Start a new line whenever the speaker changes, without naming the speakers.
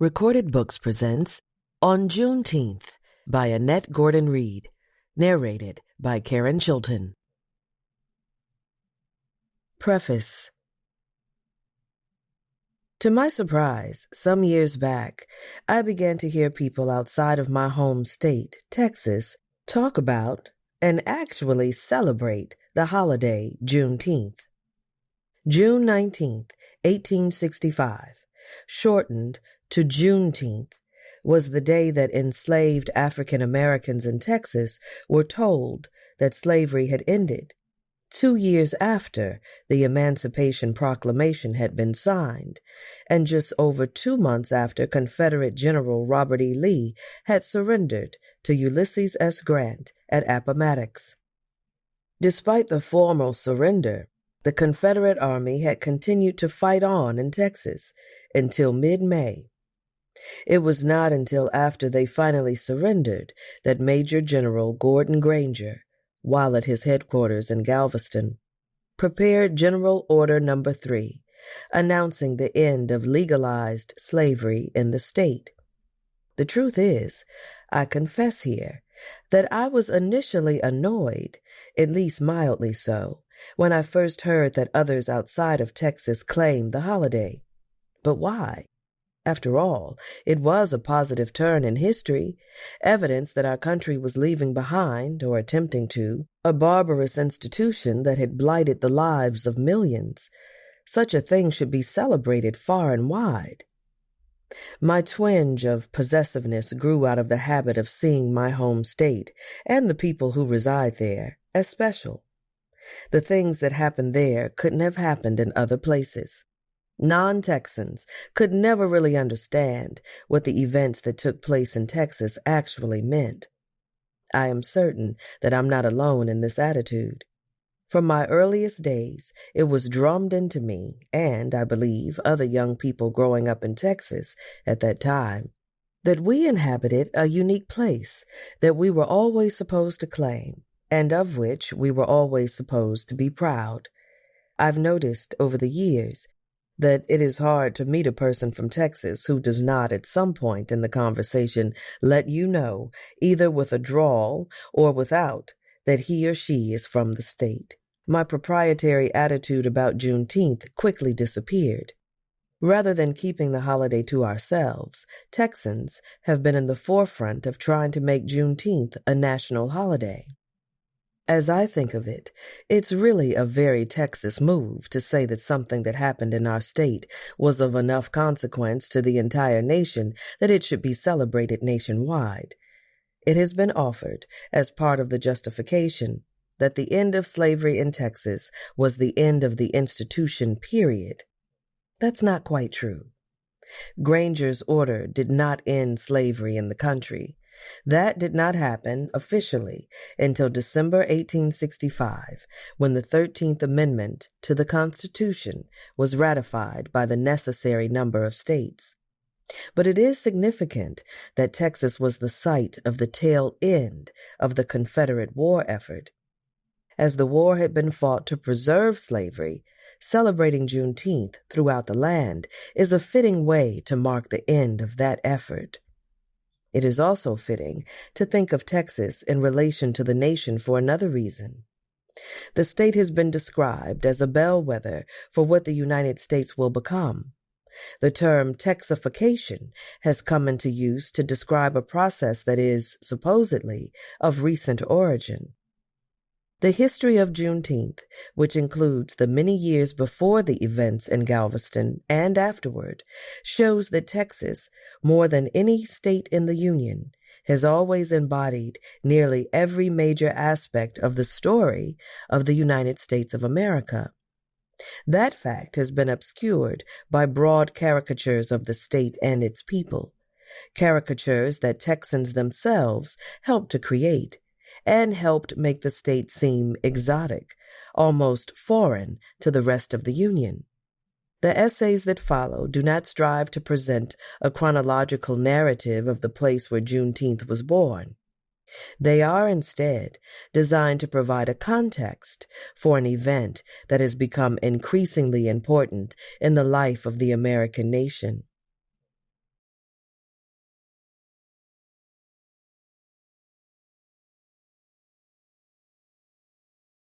Recorded Books presents On Juneteenth by Annette Gordon-Reed, narrated by Chilton. Preface. To my surprise, some years back, I began to hear people outside of my home state, Texas, talk about and actually celebrate the holiday Juneteenth. June 19th, 1865, shortened to Juneteenth, was the day that enslaved African Americans in Texas were told that slavery had ended, 2 years after the Emancipation Proclamation had been signed, and just over 2 months after Confederate General Robert E. Lee had surrendered to Ulysses S. Grant at Appomattox. Despite the formal surrender, the Confederate Army had continued to fight on in Texas until mid-May. It was not until after they finally surrendered that Major General Gordon Granger, while at his headquarters in Galveston, prepared General Order No. 3, announcing the end of legalized slavery in the state. The truth is, I confess here, that I was initially annoyed, at least mildly so, when I first heard that others outside of Texas claimed the holiday. But why? After all, it was a positive turn in history, evidence that our country was leaving behind, or attempting to, a barbarous institution that had blighted the lives of millions. Such a thing should be celebrated far and wide. My twinge of possessiveness grew out of the habit of seeing my home state, and the people who reside there, as special. The things that happened there couldn't have happened in other places. Non-Texans could never really understand what the events that took place in Texas actually meant. I am certain that I'm not alone in this attitude. From my earliest days, it was drummed into me, and, I believe, other young people growing up in Texas at that time, that we inhabited a unique place that we were always supposed to claim, and of which we were always supposed to be proud. I've noticed over the years that it is hard to meet a person from Texas who does not at some point in the conversation let you know, either with a drawl or without, that he or she is from the state. My proprietary attitude about Juneteenth quickly disappeared. Rather than keeping the holiday to ourselves, Texans have been in the forefront of trying to make Juneteenth a national holiday. As I think of it, it's really a very Texas move to say that something that happened in our state was of enough consequence to the entire nation that it should be celebrated nationwide. It has been offered as part of the justification that the end of slavery in Texas was the end of the institution, period. That's not quite true. Granger's order did not end slavery in the country. That did not happen officially until December 1865, when the 13th Amendment to the Constitution was ratified by the necessary number of states. But it is significant that Texas was the site of the tail end of the Confederate war effort. As the war had been fought to preserve slavery, celebrating Juneteenth throughout the land is a fitting way to mark the end of that effort. It is also fitting to think of Texas in relation to the nation for another reason. The state has been described as a bellwether for what the United States will become. The term Texification has come into use to describe a process that is, supposedly, of recent origin. The history of Juneteenth, which includes the many years before the events in Galveston and afterward, shows that Texas, more than any state in the Union, has always embodied nearly every major aspect of the story of the United States of America. That fact has been obscured by broad caricatures of the state and its people, caricatures that Texans themselves helped to create, and helped make the state seem exotic, almost foreign to the rest of the Union. The essays that follow do not strive to present a chronological narrative of the place where Juneteenth was born. They are instead designed to provide a context for an event that has become increasingly important in the life of the American nation.